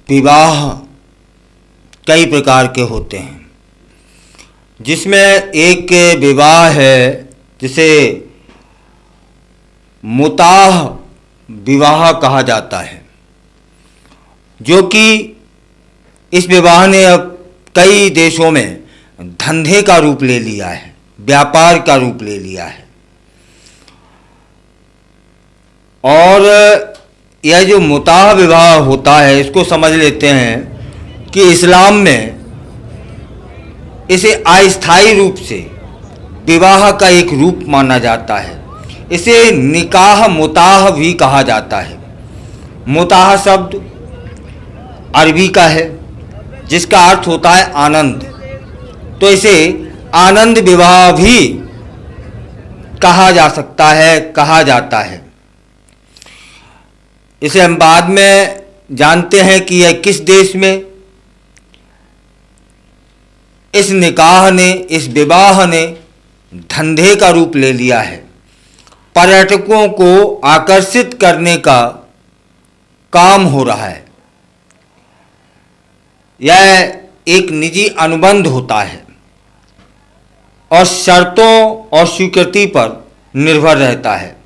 विवाह कई प्रकार के होते हैं, जिसमें एक विवाह है जिसे मुताह विवाह कहा जाता है, जो कि इस विवाह ने अब कई देशों में धंधे का रूप ले लिया है, व्यापार का रूप ले लिया है। और यह जो मुताह विवाह होता है, इसको समझ लेते हैं कि इस्लाम में इसे अस्थायी रूप से विवाह का एक रूप माना जाता है। इसे निकाह मुताह भी कहा जाता है। मुताह शब्द अरबी का है, जिसका अर्थ होता है आनंद, तो इसे आनंद विवाह भी कहा जा सकता है, कहा जाता है। इसे हम बाद में जानते हैं कि यह किस देश में इस निकाह ने, इस विवाह ने धंधे का रूप ले लिया है। पर्यटकों को आकर्षित करने का काम हो रहा है। यह एक निजी अनुबंध होता है और शर्तों और स्वीकृति पर निर्भर रहता है।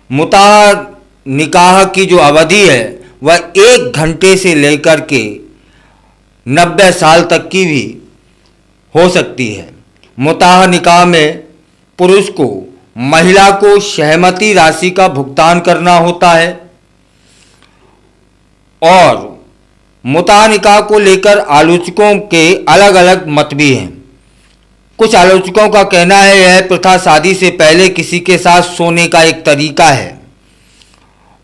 मुताह निकाह की जो अवधि है वह 1 घंटे से लेकर के 90 साल तक की भी हो सकती है। मुताह निकाह में पुरुष को महिला को सहमति राशि का भुगतान करना होता है। और मुताह निकाह को लेकर आलोचकों के अलग अलग मत भी हैं। कुछ आलोचकों का कहना है यह प्रथा शादी से पहले किसी के साथ सोने का एक तरीका है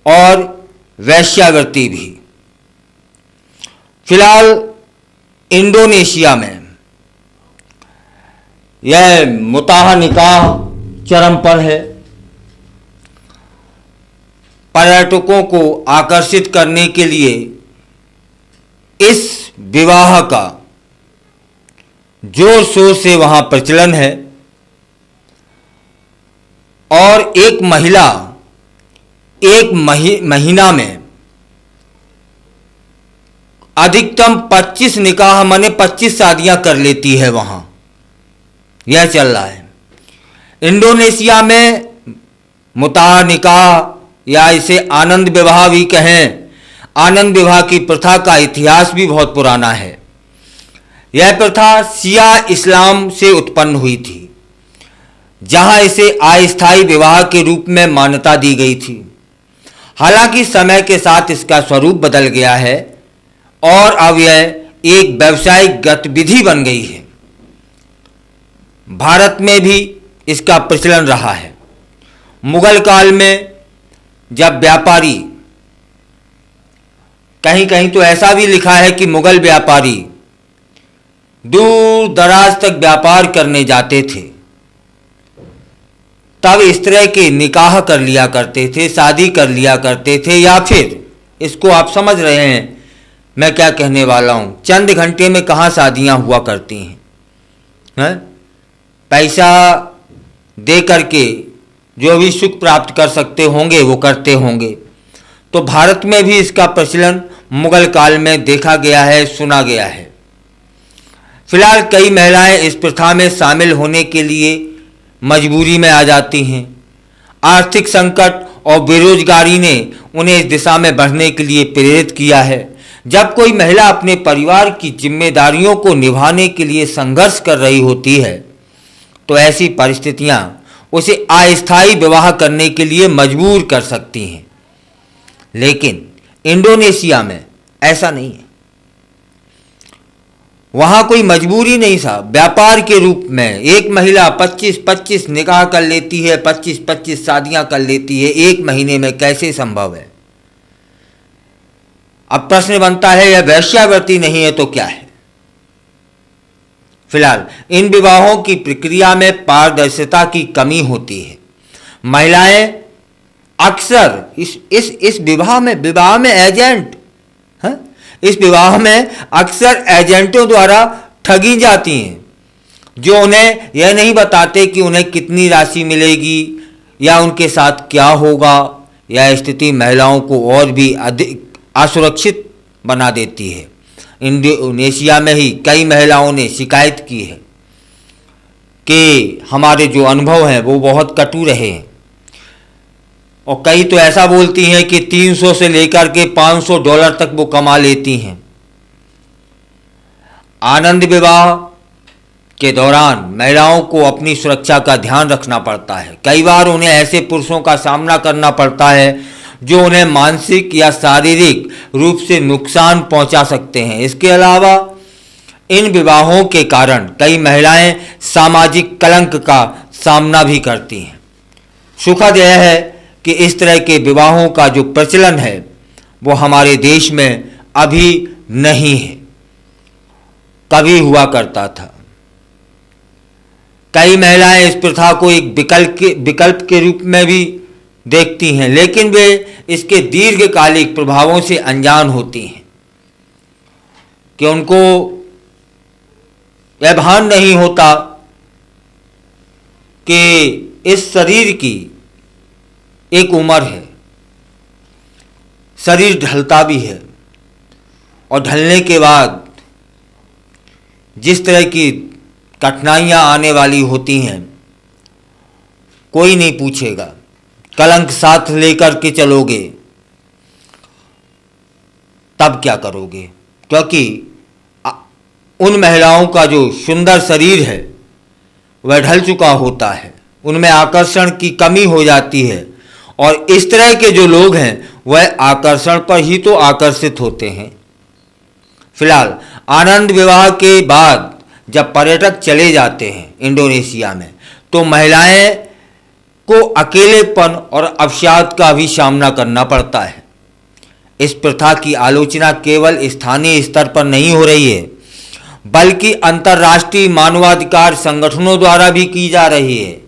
और वेश्यावृत्ति भी। फिलहाल इंडोनेशिया में यह मुताह निकाह चरम पर है। पर्यटकों को आकर्षित करने के लिए इस विवाह का जोर शोर से वहां प्रचलन है। और एक महिला एक महीना में अधिकतम 25 निकाह माने 25 शादियां कर लेती है वहां। यह चल रहा है। इंडोनेशिया में मुताह निकाह या इसे आनंद विवाह भी कहें, आनंद विवाह की प्रथा का इतिहास भी बहुत पुराना है। यह प्रथा शिया इस्लाम से उत्पन्न हुई थी, जहां इसे अस्थायी विवाह के रूप में मान्यता दी गई थी। हालांकि समय के साथ इसका स्वरूप बदल गया है और अब यह एक व्यावसायिक गतिविधि बन गई है। भारत में भी इसका प्रचलन रहा है। मुगल काल में जब व्यापारी, कहीं कहीं तो ऐसा भी लिखा है कि मुगल व्यापारी दूर दराज तक व्यापार करने जाते थे, तब इस तरह के निकाह कर लिया करते थे, शादी कर लिया करते थे। या फिर इसको आप समझ रहे हैं मैं क्या कहने वाला हूं, चंद घंटे में कहाँ शादियां हुआ करती हैं। पैसा दे करके जो भी सुख प्राप्त कर सकते होंगे वो करते होंगे। तो भारत में भी इसका प्रचलन मुगल काल में देखा गया है, सुना गया है। फिलहाल कई महिलाएं इस प्रथा में शामिल होने के लिए मजबूरी में आ जाती हैं। आर्थिक संकट और बेरोजगारी ने उन्हें इस दिशा में बढ़ने के लिए प्रेरित किया है। जब कोई महिला अपने परिवार की जिम्मेदारियों को निभाने के लिए संघर्ष कर रही होती है, तो ऐसी परिस्थितियां उसे अस्थायी विवाह करने के लिए मजबूर कर सकती हैं। लेकिन इंडोनेशिया में ऐसा नहीं है। वहां कोई मजबूरी नहीं था। व्यापार के रूप में एक महिला 25-25 निकाह कर लेती है, 25-25 शादियां कर लेती है 1 महीने में। कैसे संभव है? अब प्रश्न बनता है, यह वेश्यावृत्ति नहीं है तो क्या है? फिलहाल इन विवाहों की प्रक्रिया में पारदर्शिता की कमी होती है। महिलाएं अक्सर इस विवाह में एजेंट, इस विवाह में अक्सर एजेंटों द्वारा ठगी जाती हैं, जो उन्हें यह नहीं बताते कि उन्हें कितनी राशि मिलेगी या उनके साथ क्या होगा। यह स्थिति महिलाओं को और भी अधिक असुरक्षित बना देती है। इंडोनेशिया में ही कई महिलाओं ने शिकायत की है कि हमारे जो अनुभव हैं वो बहुत कटु रहे हैं, और कई तो ऐसा बोलती हैं कि 300 से लेकर के $500 तक वो कमा लेती हैं। आनंद विवाह के दौरान महिलाओं को अपनी सुरक्षा का ध्यान रखना पड़ता है। कई बार उन्हें ऐसे पुरुषों का सामना करना पड़ता है जो उन्हें मानसिक या शारीरिक रूप से नुकसान पहुंचा सकते हैं। इसके अलावा इन विवाहों के कारण कई महिलाएं सामाजिक कलंक का सामना भी करती हैं। सुखद यह है कि इस तरह के विवाहों का जो प्रचलन है वो हमारे देश में अभी नहीं है, कभी हुआ करता था। कई महिलाएं इस प्रथा को एक विकल्प के रूप में भी देखती हैं, लेकिन वे इसके दीर्घकालिक प्रभावों से अनजान होती हैं कि उनको यह भान नहीं होता कि इस शरीर की एक उम्र है, शरीर ढलता भी है, और ढलने के बाद जिस तरह की कठिनाइयाँ आने वाली होती हैं कोई नहीं पूछेगा। कलंक साथ लेकर के चलोगे तब क्या करोगे, क्योंकि उन महिलाओं का जो सुंदर शरीर है वह ढल चुका होता है, उनमें आकर्षण की कमी हो जाती है, और इस तरह के जो लोग हैं वह आकर्षण पर ही तो आकर्षित होते हैं। फिलहाल आनंद विवाह के बाद जब पर्यटक चले जाते हैं इंडोनेशिया में, तो महिलाएं को अकेलेपन और अवसाद का भी सामना करना पड़ता है। इस प्रथा की आलोचना केवल स्थानीय स्तर पर नहीं हो रही है, बल्कि अंतर्राष्ट्रीय मानवाधिकार संगठनों द्वारा भी की जा रही है।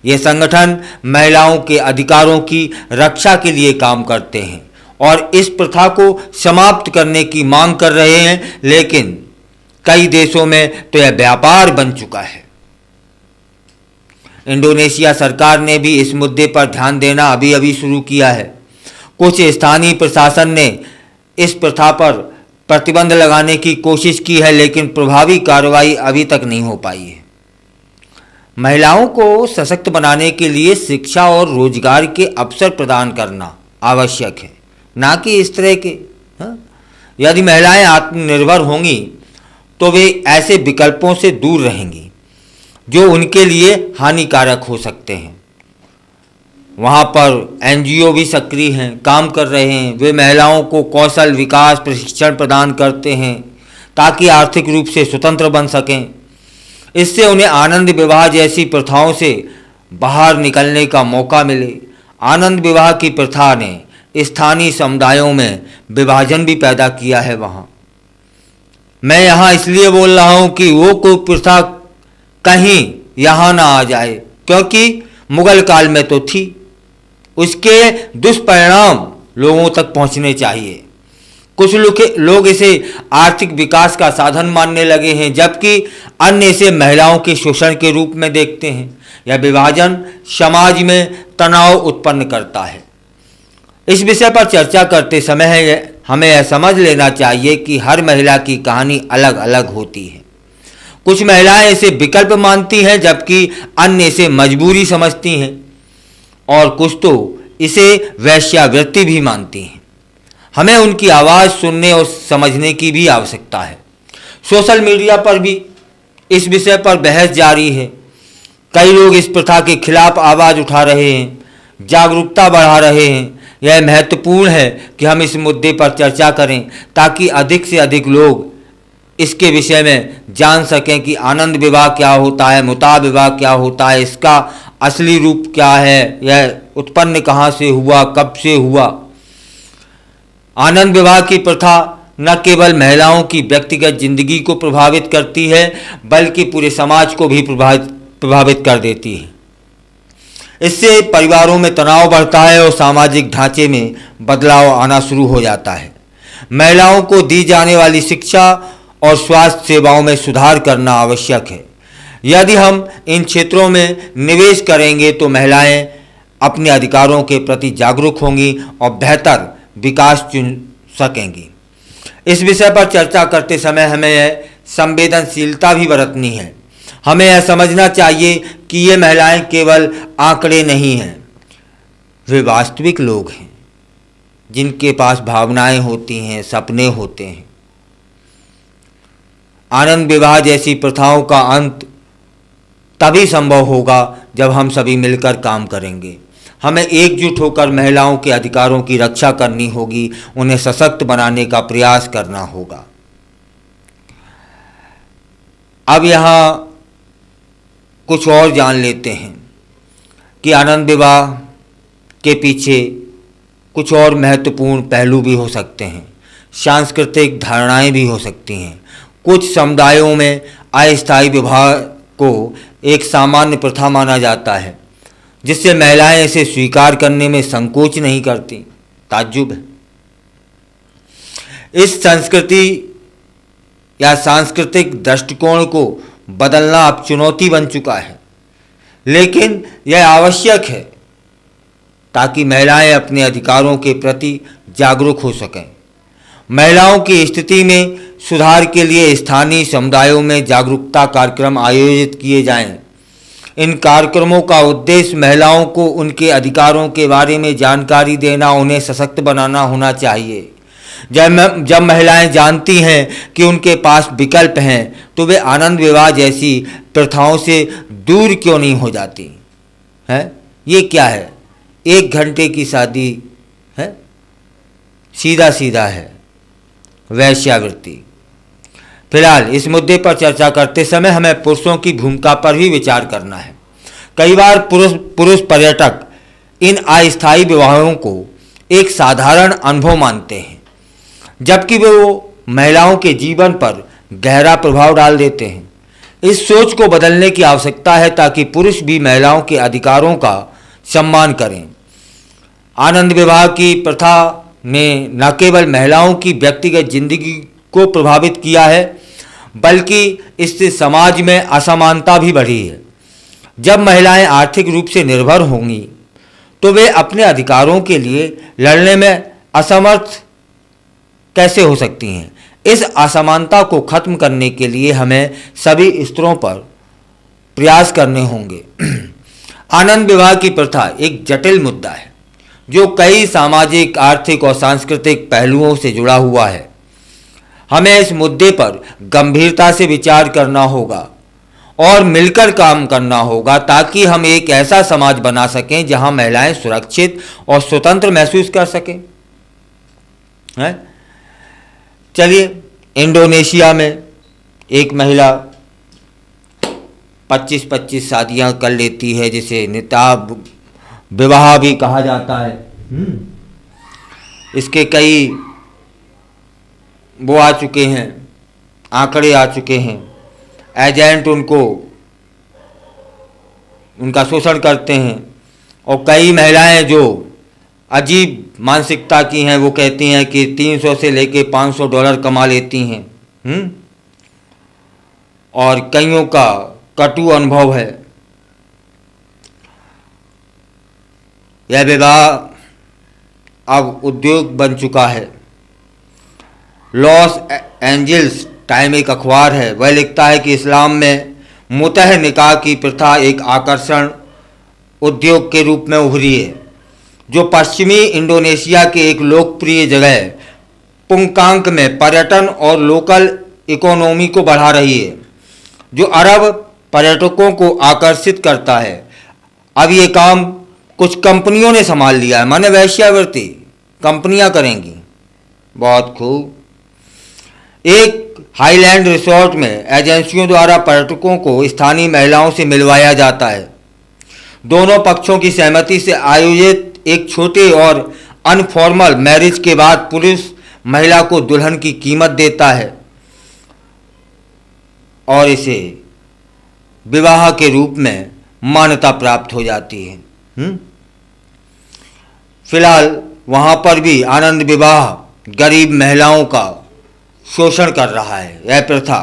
ये संगठन महिलाओं के अधिकारों की रक्षा के लिए काम करते हैं और इस प्रथा को समाप्त करने की मांग कर रहे हैं, लेकिन कई देशों में तो यह व्यापार बन चुका है। इंडोनेशिया सरकार ने भी इस मुद्दे पर ध्यान देना अभी अभी शुरू किया है। कुछ स्थानीय प्रशासन ने इस प्रथा पर प्रतिबंध लगाने की कोशिश की है, लेकिन प्रभावी कार्रवाई अभी तक नहीं हो पाई है। महिलाओं को सशक्त बनाने के लिए शिक्षा और रोजगार के अवसर प्रदान करना आवश्यक है, ना कि इस तरह के। यदि महिलाएं आत्मनिर्भर होंगी तो वे ऐसे विकल्पों से दूर रहेंगी जो उनके लिए हानिकारक हो सकते हैं। वहाँ पर एनजीओ भी सक्रिय हैं, काम कर रहे हैं। वे महिलाओं को कौशल विकास प्रशिक्षण प्रदान करते हैं ताकि आर्थिक रूप से स्वतंत्र बन सकें। इससे उन्हें आनंद विवाह जैसी प्रथाओं से बाहर निकलने का मौका मिले। आनंद विवाह की प्रथा ने स्थानीय समुदायों में विभाजन भी पैदा किया है। वहाँ मैं यहाँ इसलिए बोल रहा हूँ कि वो कोई प्रथा कहीं यहाँ ना आ जाए, क्योंकि मुगल काल में तो थी। उसके दुष्परिणाम लोगों तक पहुँचने चाहिए। कुछ लोग इसे आर्थिक विकास का साधन मानने लगे हैं, जबकि अन्य इसे महिलाओं के शोषण के रूप में देखते हैं। यह विभाजन समाज में तनाव उत्पन्न करता है। इस विषय पर चर्चा करते समय हमें यह समझ लेना चाहिए कि हर महिला की कहानी अलग अलग होती है। कुछ महिलाएं इसे विकल्प मानती हैं, जबकि अन्य इसे मजबूरी समझती हैं, और कुछ तो इसे वेश्यावृत्ति भी मानती हैं। हमें उनकी आवाज़ सुनने और समझने की भी आवश्यकता है। सोशल मीडिया पर भी इस विषय पर बहस जारी है। कई लोग इस प्रथा के खिलाफ आवाज़ उठा रहे हैं, जागरूकता बढ़ा रहे हैं। यह महत्वपूर्ण है कि हम इस मुद्दे पर चर्चा करें ताकि अधिक से अधिक लोग इसके विषय में जान सकें कि आनंद विवाह क्या होता है, मुता विवाह क्या होता है, इसका असली रूप क्या है, यह उत्पन्न कहाँ से हुआ, कब से हुआ। आनंद विवाह की प्रथा न केवल महिलाओं की व्यक्तिगत जिंदगी को प्रभावित करती है, बल्कि पूरे समाज को भी प्रभावित कर देती है। इससे परिवारों में तनाव बढ़ता है और सामाजिक ढांचे में बदलाव आना शुरू हो जाता है। महिलाओं को दी जाने वाली शिक्षा और स्वास्थ्य सेवाओं में सुधार करना आवश्यक है। यदि हम इन क्षेत्रों में निवेश करेंगे तो महिलाएं अपने अधिकारों के प्रति जागरूक होंगी और बेहतर विकास चुन सकेंगी। इस विषय पर चर्चा करते समय हमें यह संवेदनशीलता भी बरतनी है। हमें यह समझना चाहिए कि ये महिलाएं केवल आंकड़े नहीं हैं, वे वास्तविक लोग हैं जिनके पास भावनाएं होती हैं, सपने होते हैं। आनंद विवाह जैसी प्रथाओं का अंत तभी संभव होगा जब हम सभी मिलकर काम करेंगे। हमें एकजुट होकर महिलाओं के अधिकारों की रक्षा करनी होगी, उन्हें सशक्त बनाने का प्रयास करना होगा। अब यहाँ कुछ और जान लेते हैं कि आनंद विवाह के पीछे कुछ और महत्वपूर्ण पहलू भी हो सकते हैं, सांस्कृतिक धारणाएं भी हो सकती हैं। कुछ समुदायों में अस्थायी विवाह को एक सामान्य प्रथा माना जाता है, जिससे महिलाएं इसे स्वीकार करने में संकोच नहीं करती। ताज्जुब है। इस संस्कृति या सांस्कृतिक दृष्टिकोण को बदलना अब चुनौती बन चुका है, लेकिन यह आवश्यक है ताकि महिलाएं अपने अधिकारों के प्रति जागरूक हो सकें। महिलाओं की स्थिति में सुधार के लिए स्थानीय समुदायों में जागरूकता कार्यक्रम आयोजित किए जाएं। इन कार्यक्रमों का उद्देश्य महिलाओं को उनके अधिकारों के बारे में जानकारी देना, उन्हें सशक्त बनाना होना चाहिए। जब महिलाएं जानती हैं कि उनके पास विकल्प हैं तो वे आनंद विवाह जैसी प्रथाओं से दूर क्यों नहीं हो जाती हैं। ये क्या है? 1 घंटे की शादी है, सीधा सीधा है वैश्यावृत्ति। फिलहाल इस मुद्दे पर चर्चा करते समय हमें पुरुषों की भूमिका पर भी विचार करना है। कई बार पुरुष पर्यटक इन अस्थायी विवाहों को एक साधारण अनुभव मानते हैं, जबकि वो महिलाओं के जीवन पर गहरा प्रभाव डाल देते हैं। इस सोच को बदलने की आवश्यकता है ताकि पुरुष भी महिलाओं के अधिकारों का सम्मान करें। आनंद विवाह की प्रथा ने न केवल महिलाओं की व्यक्तिगत जिंदगी को प्रभावित किया है, बल्कि इससे समाज में असमानता भी बढ़ी है। जब महिलाएं आर्थिक रूप से निर्भर होंगी तो वे अपने अधिकारों के लिए लड़ने में असमर्थ कैसे हो सकती हैं। इस असमानता को खत्म करने के लिए हमें सभी स्तरों पर प्रयास करने होंगे। आनंद विवाह की प्रथा एक जटिल मुद्दा है जो कई सामाजिक, आर्थिक और सांस्कृतिक पहलुओं से जुड़ा हुआ है। हमें इस मुद्दे पर गंभीरता से विचार करना होगा और मिलकर काम करना होगा ताकि हम एक ऐसा समाज बना सकें जहां महिलाएं सुरक्षित और स्वतंत्र महसूस कर सकें। चलिए, इंडोनेशिया में एक महिला 25-25 शादियां कर लेती है, जिसे निकाह विवाह भी कहा जाता है। इसके कई वो आ चुके हैं, आंकड़े आ चुके हैं। एजेंट उनका शोषण करते हैं और कई महिलाएं जो अजीब मानसिकता की हैं वो कहती हैं कि 300 से लेके $500 कमा लेती हैं। और कईयों का कटु अनुभव है। यह विवाह अब उद्योग बन चुका है। लॉस एंजल्स टाइम एक अखबार है, वह लिखता है कि इस्लाम में मुतह निकाह की प्रथा एक आकर्षण उद्योग के रूप में उभरी है, जो पश्चिमी इंडोनेशिया के एक लोकप्रिय जगह पुंकांक में पर्यटन और लोकल इकोनॉमी को बढ़ा रही है, जो अरब पर्यटकों को आकर्षित करता है। अब ये काम कुछ कंपनियों ने संभाल लिया है, माने वैश्यावृत्ति कंपनियां करेंगी। बहुत खूब। एक हाईलैंड रिसोर्ट में एजेंसियों द्वारा पर्यटकों को स्थानीय महिलाओं से मिलवाया जाता है। दोनों पक्षों की सहमति से आयोजित एक छोटे और अनफॉर्मल मैरिज के बाद पुरुष महिला को दुल्हन की कीमत देता है और इसे विवाह के रूप में मान्यता प्राप्त हो जाती है। फिलहाल वहां पर भी आनंद विवाह गरीब महिलाओं का शोषण कर रहा है। यह प्रथा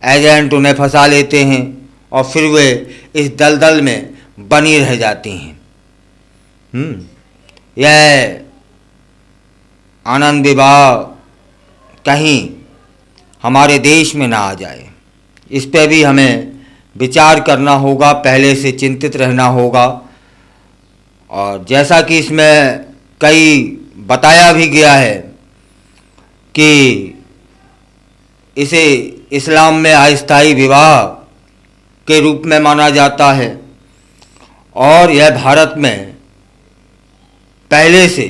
एजेंट उन्हें फंसा लेते हैं और फिर वे इस दलदल में बनी रह जाती हैं। यह आनंद विवाह कहीं हमारे देश में ना आ जाए। इस पर भी हमें विचार करना होगा, पहले से चिंतित रहना होगा। और जैसा कि इसमें कई बताया भी गया है कि इसे इस्लाम में अस्थायी विवाह के रूप में माना जाता है और यह भारत में पहले से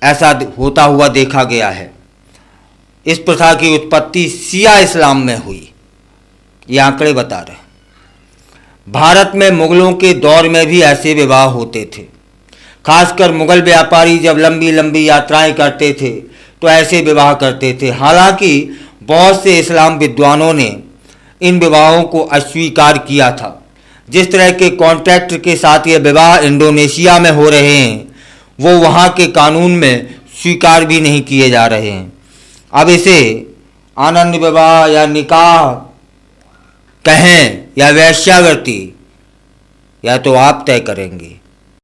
ऐसा होता हुआ देखा गया है। इस प्रथा की उत्पत्ति शिया इस्लाम में हुई, ये आंकड़े बता रहे हैं। भारत में मुगलों के दौर में भी ऐसे विवाह होते थे। खासकर मुगल व्यापारी जब लंबी लंबी यात्राएं करते थे तो ऐसे विवाह करते थे। हालांकि बहुत से इस्लाम विद्वानों ने इन विवाहों को अस्वीकार किया था। जिस तरह के कॉन्ट्रैक्ट के साथ ये विवाह इंडोनेशिया में हो रहे हैं वो वहाँ के कानून में स्वीकार भी नहीं किए जा रहे हैं। अब इसे आनंद विवाह या निकाह कहें या वेश्यावृत्ति, या तो आप तय करेंगे।